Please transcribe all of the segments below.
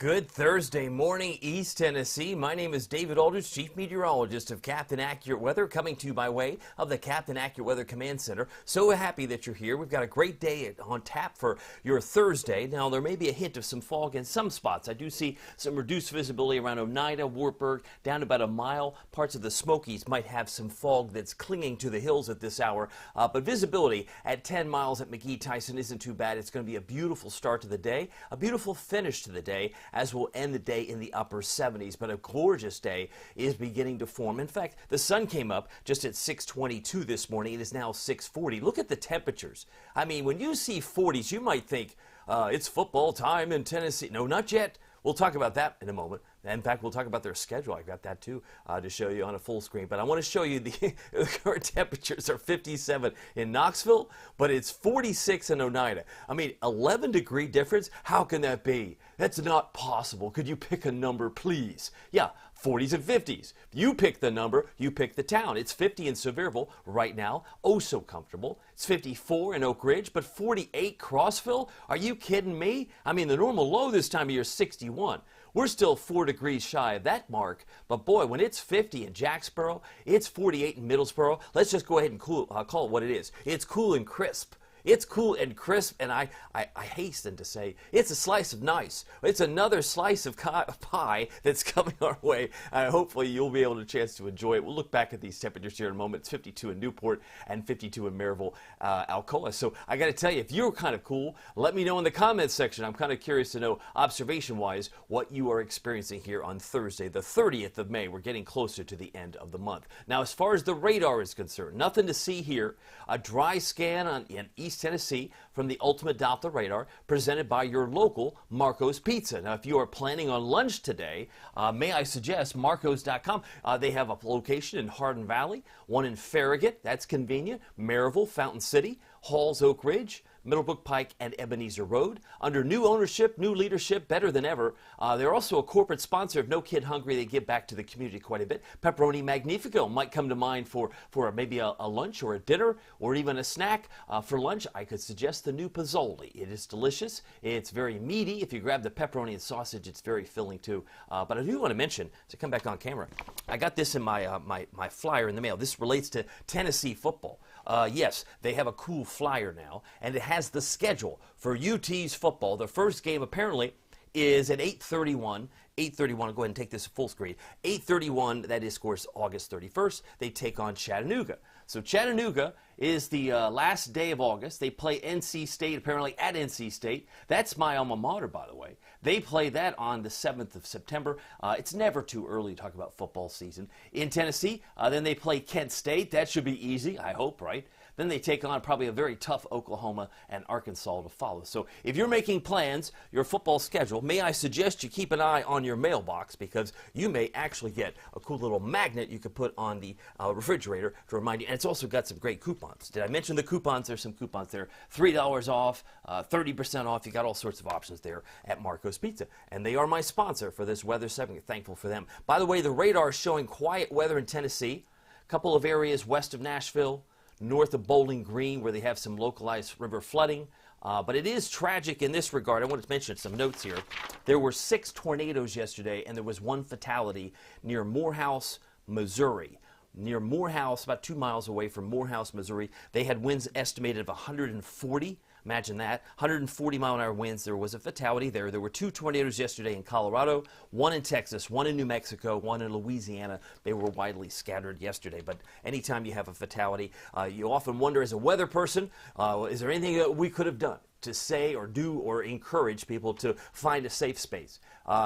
Good Thursday morning, East Tennessee. My name is David Aldridge, Chief Meteorologist of Captain Accurate Weather, coming to you by way of the Captain Accurate Weather Command Center. So happy that you're here. We've got a great day on tap for your Thursday. Now, there may be a hint of some fog in some spots. I do see some reduced visibility around Oneida, Wartburg, down about a mile. Parts of the Smokies might have some fog that's clinging to the hills at this hour. But visibility at 10 miles at McGee-Tyson isn't too bad. It's going to be a beautiful start to the day, a beautiful finish to the day, as we'll end the day in the upper 70s. But a gorgeous day is beginning to form. In fact, the sun came up just at 6:22 this morning. It is now 6:40. Look at the temperatures. I mean, when you see 40s, you might think it's football time in Tennessee. No, not yet. We'll talk about that in a moment. In fact, we'll talk about their schedule. I've got that too to show you on a full screen. But I want to show you the current temperatures are 57 in Knoxville, but it's 46 in Oneida. I mean, 11-degree difference? How can that be? That's not possible. Could you pick a number, please? Yeah, 40s and 50s. You pick the number, you pick the town. It's 50 in Sevierville right now. Oh, so comfortable. It's 54 in Oak Ridge, but 48 Crossville? Are you kidding me? I mean, the normal low this time of year is 61. We're still 4 degrees shy of that mark, but boy, when it's 50 in Jacksboro, it's 48 in Middlesboro. Let's just go ahead and call it what it is. It's cool and crisp. It's cool and crisp, and I hasten to say it's a slice of nice. It's another slice of pie that's coming our way. Hopefully, you'll be able to chance to enjoy it. We'll look back at these temperatures here in a moment. It's 52 in Newport and 52 in Maryville, Alcoa. So I got to tell you, if you're kind of cool, let me know in the comments section. I'm kind of curious to know, observation-wise, what you are experiencing here on Thursday, the 30th of May. We're getting closer to the end of the month. Now, as far as the radar is concerned, nothing to see here. A dry scan in East Tennessee from the Ultimate Doppler radar presented by your local Marco's Pizza. Now, if you are planning on lunch today, may I suggest Marcos.com. They have a location in Hardin Valley, one in Farragut, that's convenient, Maryville, Fountain City, Halls, Oak Ridge, Middlebrook Pike, and Ebenezer Road. Under new ownership, new leadership, better than ever. They're also a corporate sponsor of No Kid Hungry. They give back to the community quite a bit. Pepperoni Magnifico might come to mind for maybe a lunch or a dinner or even a snack. For lunch, I could suggest the new Pozzoli. It is delicious. It's very meaty. If you grab the pepperoni and sausage, it's very filling too. But I do want to mention, to come back on camera, I got this in my flyer in the mail. This relates to Tennessee football. Yes, they have a cool flyer now, and it has the schedule for UT's football. The first game apparently is at 8:31. 8:31, I'll go ahead and take this full screen. 8:31, that is, of course, August 31st. They take on Chattanooga. So Chattanooga is the last day of August. They play NC State, apparently at NC State. That's my alma mater, by the way. They play that on the 7th of September. It's never too early to talk about football season. In Tennessee, then they play Kent State. That should be easy, I hope, right? Then they take on probably a very tough Oklahoma and Arkansas to follow. So if you're making plans, your football schedule, may I suggest you keep an eye on your mailbox, because you may actually get a cool little magnet you could put on the refrigerator to remind you. And it's also got some great coupons. Did I mention the coupons? There's some coupons there. $3 off, 30% off. You got all sorts of options there at Marco's Pizza. And they are my sponsor for this weather segment. Thankful for them. By the way, the radar is showing quiet weather in Tennessee. A couple of areas west of Nashville, north of Bowling Green, where they have some localized river flooding. But it is tragic in this regard. I want to mention some notes here. There were 6 tornadoes yesterday, and there was 1 fatality near Morehouse, Missouri. Near Morehouse, about 2 miles away from Morehouse, Missouri. They had winds estimated of 140. Imagine that. 140-mile-an-hour winds. There was a fatality there. There were 2 tornadoes yesterday in Colorado, 1 in Texas, 1 in New Mexico, 1 in Louisiana. They were widely scattered yesterday. But anytime you have a fatality, you often wonder, as a weather person, is there anything that we could have done to say or do or encourage people to find a safe space?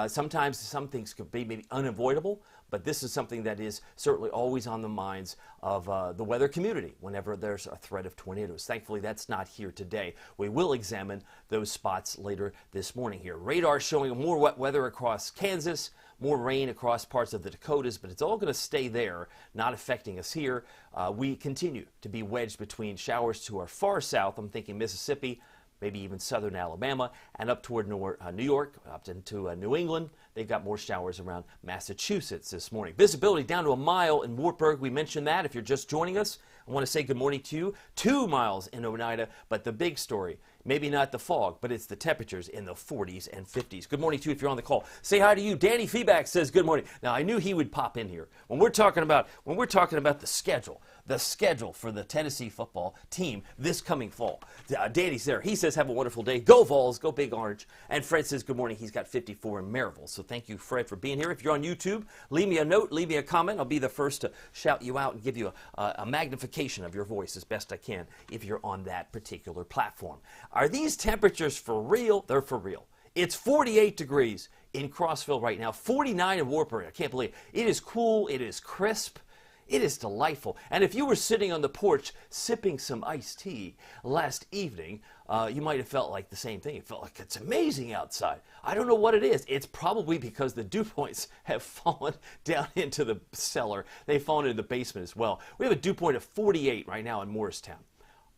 Sometimes some things could be maybe unavoidable, but this is something that is certainly always on the minds of the weather community whenever there's a threat of tornadoes. Thankfully, that's not here today. We will examine those spots later this morning here. Radar showing more wet weather across Kansas, more rain across parts of the Dakotas, but it's all going to stay there, not affecting us here. We continue to be wedged between showers to our far south. I'm thinking Mississippi, maybe even southern Alabama, and up toward New York, up into New England. They've got more showers around Massachusetts this morning. Visibility down to a mile in Wartburg. We mentioned that. If you're just joining us, I want to say good morning to you. 2 miles in Oneida, but the big story, Maybe not the fog, but it's the temperatures in the 40s and 50s. Good morning to you if you're on the call. Say hi to you. Danny Feedback says good morning. Now, I knew he would pop in here. When we're talking about the schedule for the Tennessee football team this coming fall. Danny's there. He says, have a wonderful day. Go Vols. Go Big Orange. And Fred says, good morning. He's got 54 in Maryville. So thank you, Fred, for being here. If you're on YouTube, leave me a note, leave me a comment. I'll be the first to shout you out and give you a magnification of your voice as best I can if you're on that particular platform. Are these temperatures for real? They're for real. It's 48 degrees in Crossville right now, 49 in Wartburg. I can't believe it. It is cool. It is crisp. It is delightful. And if you were sitting on the porch sipping some iced tea last evening, you might have felt like the same thing. It felt like it's amazing outside. I don't know what it is. It's probably because the dew points have fallen down into the cellar. They've fallen into the basement as well. We have a dew point of 48 right now in Morristown.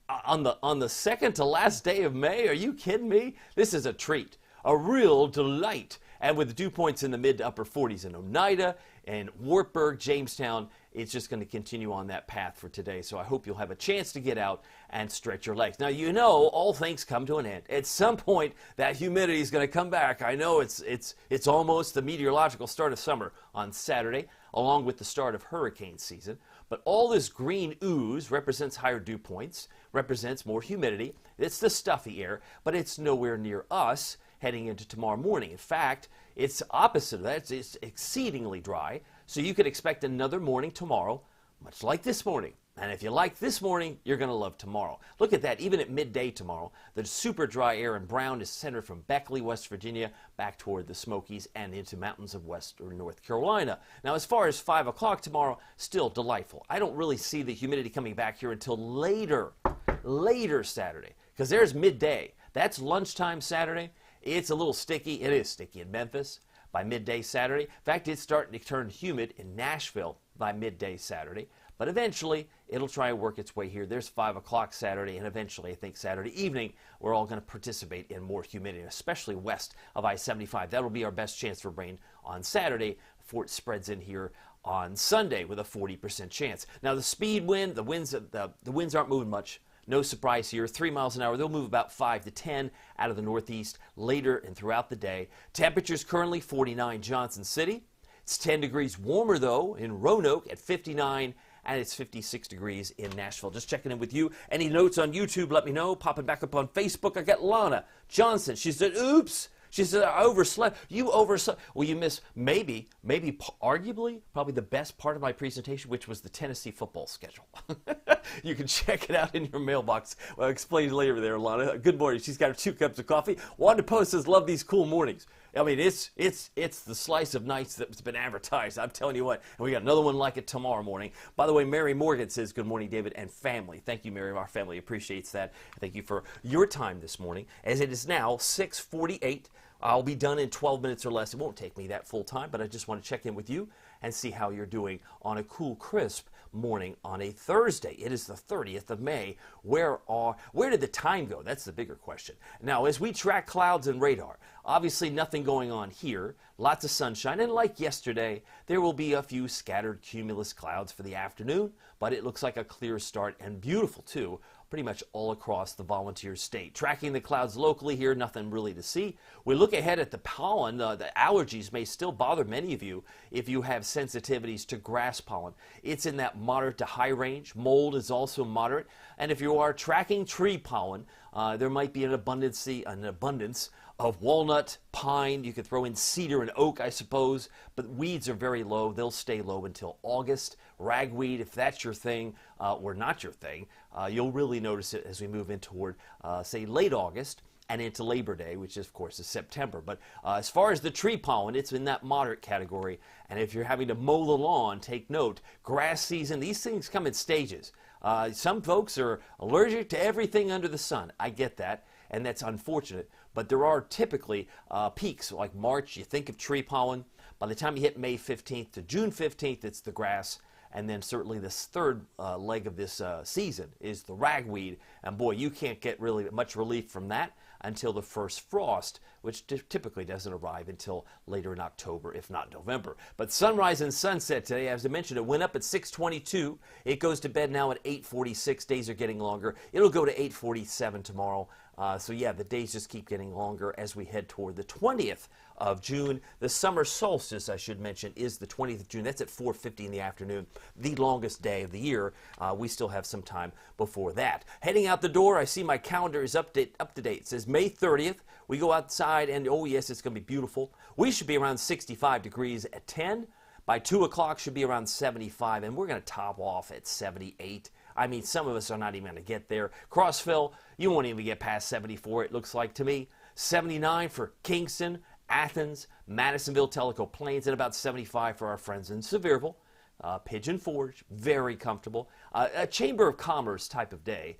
On the second to last day of May, are you kidding me? This is a treat, a real delight. And with the dew points in the mid to upper 40s in Oneida and Wartburg, Jamestown, it's just going to continue on that path for today. So I hope you'll have a chance to get out and stretch your legs. Now, you know, all things come to an end. At some point, that humidity is going to come back. I know it's almost the meteorological start of summer on Saturday, along with the start of hurricane season. But all this green ooze represents higher dew points, represents more humidity. It's the stuffy air, but it's nowhere near us heading into tomorrow morning. In fact, it's opposite of that. It's exceedingly dry. So you could expect another morning tomorrow, much like this morning. And if you like this morning, you're going to love tomorrow. Look at that. Even at midday tomorrow, the super dry air and brown is centered from Beckley, West Virginia, back toward the Smokies and into mountains of western North Carolina. Now, as far as 5 o'clock tomorrow, still delightful. I don't really see the humidity coming back here until later Saturday, because there's midday. That's lunchtime Saturday. It's a little sticky. It is sticky in Memphis by midday Saturday. In fact, it's starting to turn humid in Nashville by midday Saturday. But eventually, it'll try and work its way here. There's 5 o'clock Saturday, and eventually, I think Saturday evening, we're all going to participate in more humidity, especially west of I-75. That'll be our best chance for rain on Saturday before it spreads in here on Sunday with a 40% chance. Now, the speed wind, the winds aren't moving much. No surprise here, 3 miles an hour. They'll move about 5 to 10 out of the northeast later and throughout the day. Temperatures currently 49 Johnson City. It's 10 degrees warmer, though, in Roanoke at 59, and it's 56 degrees in Nashville. Just checking in with you. Any notes on YouTube, let me know. Popping back up on Facebook, I got Lana Johnson. She said, oops. She said, I overslept. You overslept. Well, you missed maybe arguably, probably the best part of my presentation, which was the Tennessee football schedule. You can check it out in your mailbox. I'll explain later there, Lana. Good morning. She's got her 2 cups of coffee. Wanda Post says, love these cool mornings. I mean, it's the slice of nights that's been advertised. I'm telling you what. And we got another one like it tomorrow morning. By the way, Mary Morgan says, good morning, David and family. Thank you, Mary. Our family appreciates that. Thank you for your time this morning. As it is now 6:48. I'll be done in 12 minutes or less. It won't take me that full time, but I just want to check in with you and see how you're doing on a cool, crisp morning on a Thursday. It is the 30th of May. Where did the time go? That's the bigger question. Now, as we track clouds and radar, obviously nothing going on here. Lots of sunshine, and like yesterday, there will be a few scattered cumulus clouds for the afternoon, but it looks like a clear start and beautiful too, pretty much all across the Volunteer state. Tracking the clouds locally here, nothing really to see. We look ahead at the pollen. The allergies may still bother many of you if you have sensitivities to grass pollen. It's in that moderate to high range. Mold is also moderate. And if you are tracking tree pollen, there might be an abundance of walnut, pine. You could throw in cedar and oak, I suppose, but weeds are very low. They'll stay low until August. Ragweed, if that's your thing or not your thing, you'll really notice it as we move in toward, say, late August and into Labor Day, which of course is September. But as far as the tree pollen, it's in that moderate category. And if you're having to mow the lawn, take note. Grass season, these things come in stages. Some folks are allergic to everything under the sun. I get that, and that's unfortunate. But there are typically peaks, like March, you think of tree pollen. By the time you hit May 15th to June 15th, it's the grass. And then certainly this third leg of this season is the ragweed. And boy, you can't get really much relief from that until the first frost, which typically doesn't arrive until later in October, if not November. But sunrise and sunset today, as I mentioned, it went up at 6:22. It goes to bed now at 8:46. Days are getting longer. It'll go to 8:47 tomorrow. So yeah, the days just keep getting longer as we head toward the 20th of June. The summer solstice, I should mention, is the 20th of June. That's at 4:50 in the afternoon, the longest day of the year. We still have some time before that. Heading out the door, I see my calendar is up to date. It says May 30th. We go outside, and oh yes, it's going to be beautiful. We should be around 65 degrees at 10. By 2 o'clock, should be around 75, and we're going to top off at 78. I mean, some of us are not even going to get there. Crossville, you won't even get past 74, it looks like to me. 79 for Kingston, Athens, Madisonville, Tellico Plains, and about 75 for our friends in Sevierville. Pigeon Forge, very comfortable. A Chamber of Commerce type of day,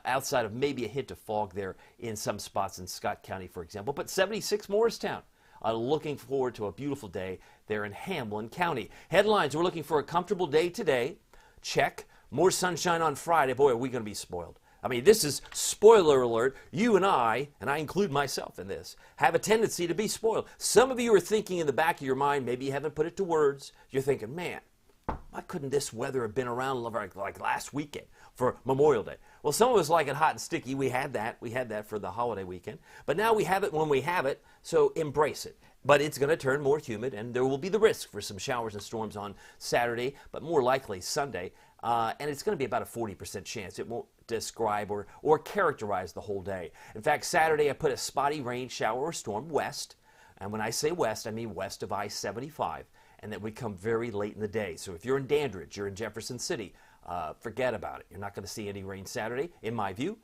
outside of maybe a hint of fog there in some spots in Scott County, for example. But 76 Morristown. Looking forward to a beautiful day there in Hamlin County. Headlines, we're looking for a comfortable day today. Check. More sunshine on Friday. Boy, are we going to be spoiled. I mean, this is spoiler alert. You and I include myself in this, have a tendency to be spoiled. Some of you are thinking in the back of your mind, maybe you haven't put it to words. You're thinking, man, why couldn't this weather have been around like last weekend for Memorial Day? Well, some of us like it hot and sticky. We had that for the holiday weekend. But now we have it when we have it, so embrace it. But it's going to turn more humid, and there will be the risk for some showers and storms on Saturday, but more likely Sunday. And it's going to be about a 40% chance. It won't describe or characterize the whole day. In fact, Saturday I put a spotty rain, shower, or storm west. And when I say west, I mean west of I-75. And that would come very late in the day. So if you're in Dandridge, you're in Jefferson City, forget about it. You're not going to see any rain Saturday, in my view.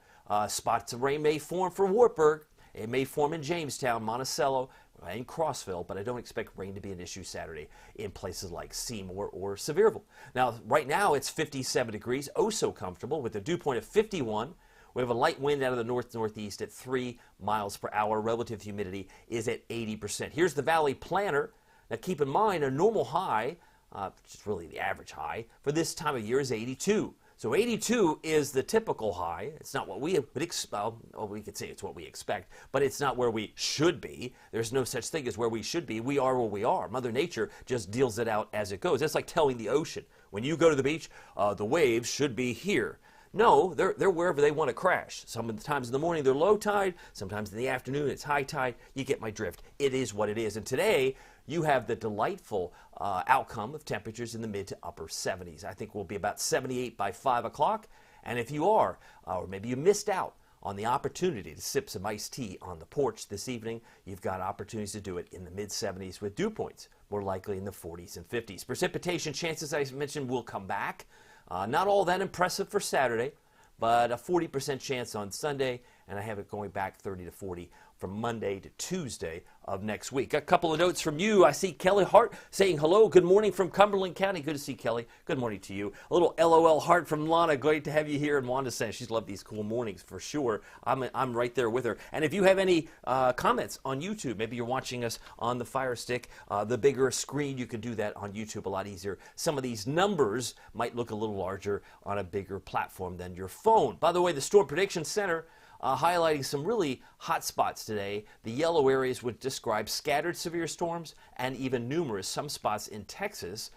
Spots of rain may form for Wartburg. It may form in Jamestown, Monticello, and Crossville, but I don't expect rain to be an issue Saturday in places like Seymour or Sevierville. Now, right now it's 57 degrees, oh so comfortable, with a dew point of 51. We have a light wind out of the north-northeast at 3 miles per hour. Relative humidity is at 80%. Here's the Valley Planner. Now, keep in mind, a normal high, which is really the average high, for this time of year is 82. So 82 is the typical high. It's not what we would expect. Well, we could say it's what we expect, but it's not where we should be. There's no such thing as where we should be. We are where we are. Mother Nature just deals it out as it goes. It's like telling the ocean, when you go to the beach, the waves should be here. No, they're wherever they want to crash. Sometimes in the morning they're low tide. Sometimes in the afternoon it's high tide. You get my drift. It is what it is. And today you have the delightful outcome of temperatures in the mid to upper 70s. I think we'll be about 78 by 5 o'clock. And if you are, or maybe you missed out on the opportunity to sip some iced tea on the porch this evening, you've got opportunities to do it in the mid 70s with dew points, more likely in the 40s and 50s. Precipitation chances, I mentioned, will come back. Not all that impressive for Saturday, but a 40% chance on Sunday, and I have it going back 30 to 40 from Monday to Tuesday of next week. A couple of notes from you. I see Kelly Hart saying hello. Good morning from Cumberland County. Good to see Kelly. Good morning to you. A little LOL heart from Lana. Great to have you here. And Wanda saying she's loved these cool mornings for sure. I'm right there with her. And if you have any comments on YouTube, maybe you're watching us on the Fire Stick, the bigger screen, you can do that on YouTube a lot easier. Some of these numbers might look a little larger on a bigger platform than your phone. By the way, the Storm Prediction Center highlighting some really hot spots today. The yellow areas would describe scattered severe storms and even numerous. Some spots in Texas,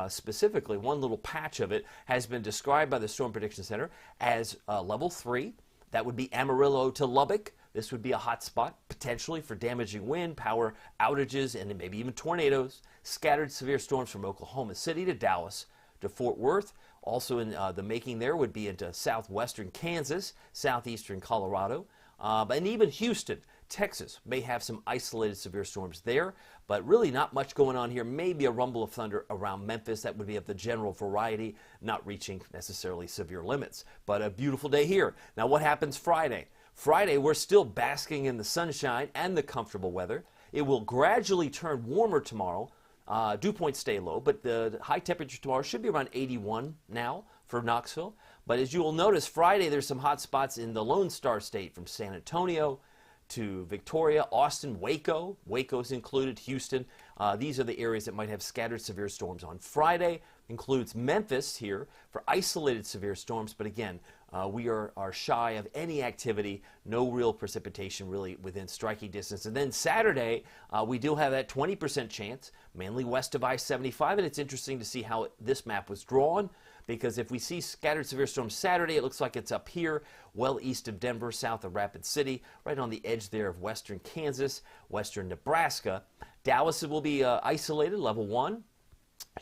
specifically, one little patch of it has been described by the Storm Prediction Center as level 3. That would be Amarillo to Lubbock. This would be a hot spot, potentially for damaging wind, power outages, and maybe even tornadoes. Scattered severe storms from Oklahoma City to Dallas to Fort Worth. Also in the making there would be into southwestern Kansas, southeastern Colorado, and even Houston, Texas may have some isolated severe storms there, but really not much going on here. Maybe a rumble of thunder around Memphis. That would be of the general variety, not reaching necessarily severe limits. But a beautiful day here. Now what happens Friday? Friday, we're still basking in the sunshine and the comfortable weather. It will gradually turn warmer tomorrow. Dew points stay low, but the high temperature tomorrow should be around 81 now for Knoxville. But as you will notice, Friday there's some hot spots in the Lone Star State from San Antonio to Victoria, Austin, Waco. Waco's included, Houston. These are the areas that might have scattered severe storms on Friday. Includes Memphis here for isolated severe storms, but again, we are shy of any activity, no real precipitation really within striking distance. And then Saturday, we do have that 20% chance, mainly west of I-75, and it's interesting to see how this map was drawn because if we see scattered severe storms Saturday, it looks like it's up here, well east of Denver, south of Rapid City, right on the edge there of western Kansas, western Nebraska. Dallas will be isolated, level 1.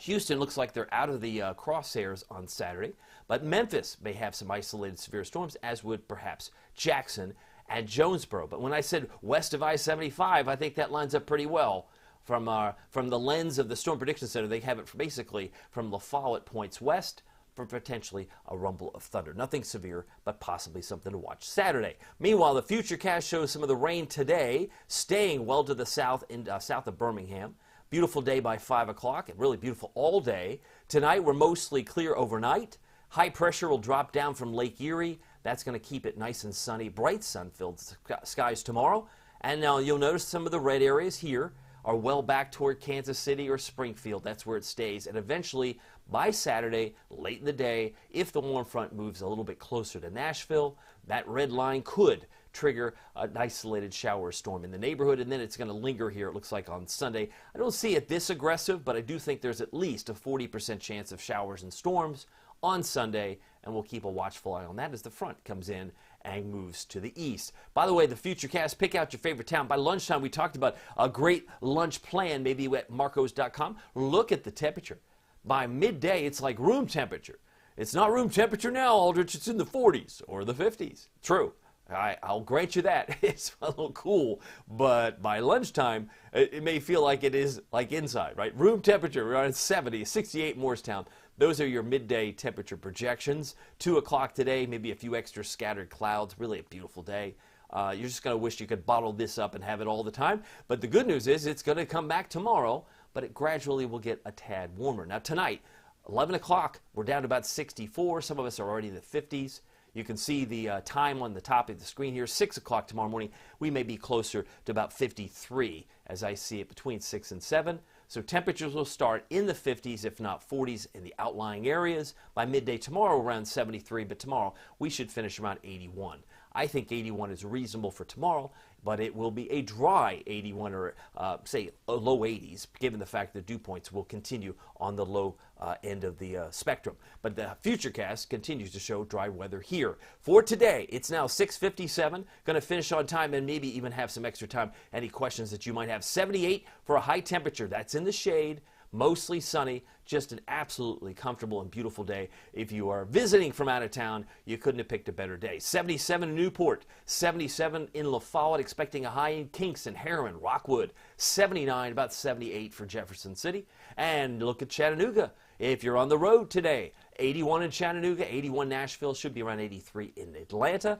Houston looks like they're out of the crosshairs on Saturday, but Memphis may have some isolated severe storms, as would perhaps Jackson and Jonesboro. But when I said west of I-75, I think that lines up pretty well. From the lens of the Storm Prediction Center, they have it basically from La Follette points west for potentially a rumble of thunder. Nothing severe, but possibly something to watch Saturday. Meanwhile, the Futurecast shows some of the rain today, staying well to the south, south of Birmingham. Beautiful day by 5 o'clock, and really beautiful all day. Tonight, we're mostly clear overnight. High pressure will drop down from Lake Erie. That's going to keep it nice and sunny, bright sun-filled skies tomorrow. And now you'll notice some of the red areas here are well back toward Kansas City or Springfield. That's where it stays. And eventually, by Saturday, late in the day, if the warm front moves a little bit closer to Nashville, that red line could trigger an isolated shower storm in the neighborhood, and then it's going to linger here, it looks like, on Sunday. I don't see it this aggressive, but I do think there's at least a 40% chance of showers and storms on Sunday, and we'll keep a watchful eye on that as the front comes in and moves to the east. By the way, the Futurecast, pick out your favorite town. By lunchtime, we talked about a great lunch plan, maybe at marcos.com. Look at the temperature. By midday, it's like room temperature. It's not room temperature now, Aldrich. It's in the 40s or the 50s. True. I'll grant you that. It's a little cool, but by lunchtime, it may feel like it is like inside, right? Room temperature around 70, 68 Morristown. Those are your midday temperature projections. 2 o'clock today, maybe a few extra scattered clouds. Really a beautiful day. You're just going to wish you could bottle this up and have it all the time. But the good news is it's going to come back tomorrow, but it gradually will get a tad warmer. Now tonight, 11 o'clock, we're down to about 64. Some of us are already in the 50s. You can see the time on the top of the screen here. 6 o'clock tomorrow morning, we may be closer to about 53 as I see it between 6 and 7. So temperatures will start in the 50s, if not 40s, in the outlying areas. By midday tomorrow, around 73, but tomorrow we should finish around 81. I think 81 is reasonable for tomorrow, but it will be a dry 81 or, say, low 80s, given the fact that dew points will continue on the low end of the spectrum. But the Futurecast continues to show dry weather here. For today, it's now 6:57. Going to finish on time and maybe even have some extra time. Any questions that you might have? 78 for a high temperature. That's in the shade. Mostly sunny, just an absolutely comfortable and beautiful day. If you are visiting from out of town, you couldn't have picked a better day. 77 in Newport, 77 in La Follette, expecting a high in Kingston, Heroin, Rockwood, 79, about 78 for Jefferson City. And look at Chattanooga. If you're on the road today, 81 in Chattanooga, 81 Nashville, should be around 83 in Atlanta.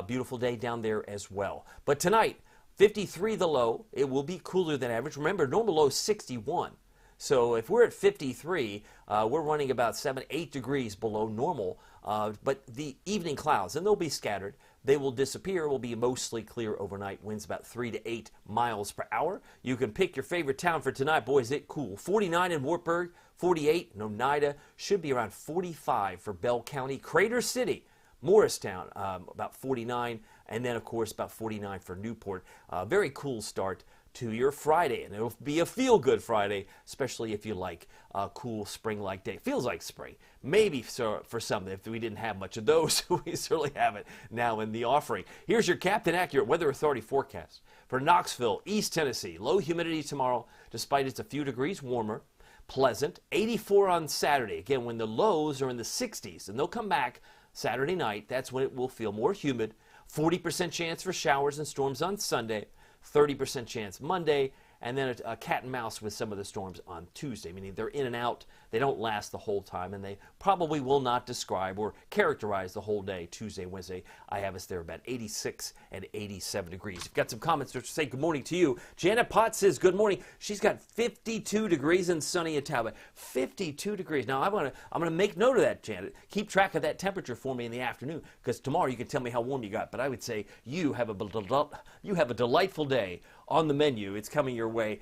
Beautiful day down there as well. But tonight, 53 the low. It will be cooler than average. Remember, normal low is 61. So if we're at 53, we're running about 7, 8 degrees below normal. But the evening clouds, and they'll be scattered, they will disappear. Will be mostly clear overnight. Winds about 3 to 8 miles per hour. You can pick your favorite town for tonight. Boy, is it cool. 49 in Wartburg, 48 in Oneida. Should be around 45 for Bell County. Crater City, Morristown, about 49. And then, of course, about 49 for Newport. Very cool start to your Friday, and it'll be a feel-good Friday, especially if you like a cool spring-like day. Feels like spring. Maybe for some, if we didn't have much of those, we certainly have it now in the offering. Here's your Captain Accurate Weather Authority forecast for Knoxville, East Tennessee. Low humidity tomorrow, despite it's a few degrees warmer. Pleasant. 84 on Saturday. Again, when the lows are in the 60s, and they'll come back Saturday night, that's when it will feel more humid. 40% chance for showers and storms on Sunday. 30% chance Monday, and then a cat and mouse with some of the storms on Tuesday, meaning they're in and out. They don't last the whole time, and they probably will not describe or characterize the whole day. Tuesday, Wednesday, I have us there about 86 and 87 degrees. You've got some comments to say good morning to you. Janet Potts says good morning. She's got 52 degrees and sunny at Talbot. 52 degrees. Now, I'm gonna make note of that, Janet. Keep track of that temperature for me in the afternoon, because tomorrow you can tell me how warm you got. But I would say you have a delightful day on the menu. It's coming your way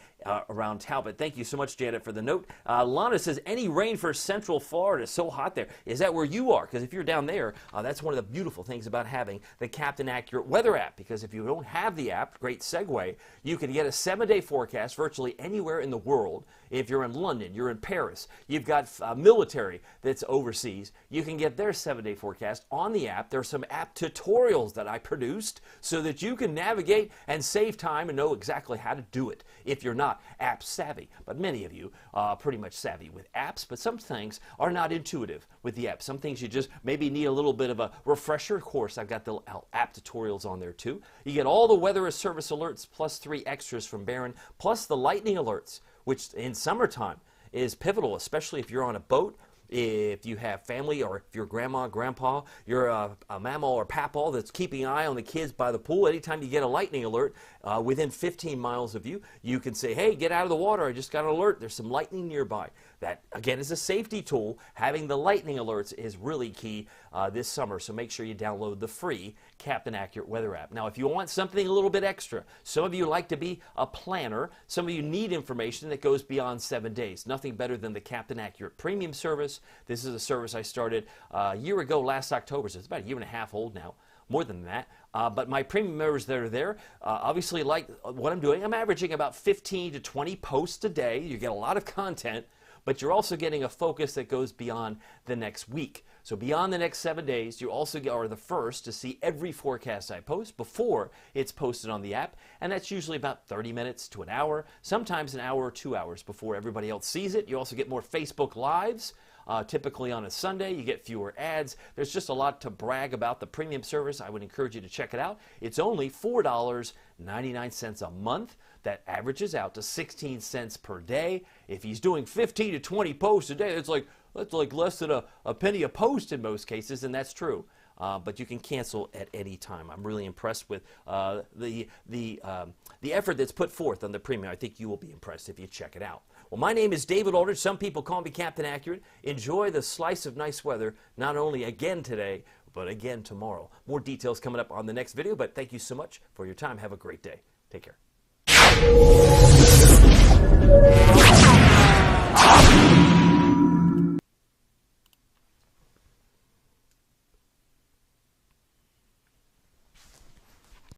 around Talbot. Thank you so much, Janet, for the note. Lana says, any rain for Central Florida? It's so hot there. Is that where you are? Because if you're down there, that's one of the beautiful things about having the Captain Accurate weather app. Because if you don't have the app, great segue, you can get a 7-day forecast virtually anywhere in the world. If you're in London, you're in Paris, you've got military that's overseas, you can get their 7-day forecast on the app. There are some app tutorials that I produced so that you can navigate and save time and know exactly how to do it if you're not app savvy. But many of you are pretty much savvy with apps, but some things are not intuitive with the app. Some things you just maybe need a little bit of a refresher. Of course, I've got the app tutorials on there too. You get all the weather as service alerts plus 3 extras from Barron, plus the lightning alerts, which in summertime is pivotal, especially if you're on a boat, if you have family, or if you're grandma, grandpa, you're a mama or papa that's keeping an eye on the kids by the pool. Anytime you get a lightning alert within 15 miles of you, you can say, hey, get out of the water. I just got an alert. There's some lightning nearby. That, again, is a safety tool. Having the lightning alerts is really key this summer, so make sure you download the free Captain Accurate weather app. Now, if you want something a little bit extra, some of you like to be a planner, some of you need information that goes beyond 7 days. Nothing better than the Captain Accurate premium service. This is a service I started a year ago, last October, so it's about a year and a half old now. More than that. But my premium members that are there obviously like what I'm doing. I'm averaging about 15 to 20 posts a day. You get a lot of content, but you're also getting a focus that goes beyond the next week. So beyond the next 7 days, you also are the first to see every forecast I post before it's posted on the app, and that's usually about 30 minutes to an hour, sometimes an hour or 2 hours before everybody else sees it. You also get more Facebook Lives. Typically on a Sunday, you get fewer ads. There's just a lot to brag about the premium service. I would encourage you to check it out. It's only $4.99 a month. That averages out to 16 cents per day. If he's doing 15 to 20 posts a day, that's like less than a penny a post in most cases, and that's true. But you can cancel at any time. I'm really impressed with the effort that's put forth on the premium. I think you will be impressed if you check it out. Well, my name is David Aldridge. Some people call me Captain Accurate. Enjoy the slice of nice weather, not only again today, but again tomorrow. More details coming up on the next video, but thank you so much for your time. Have a great day. Take care.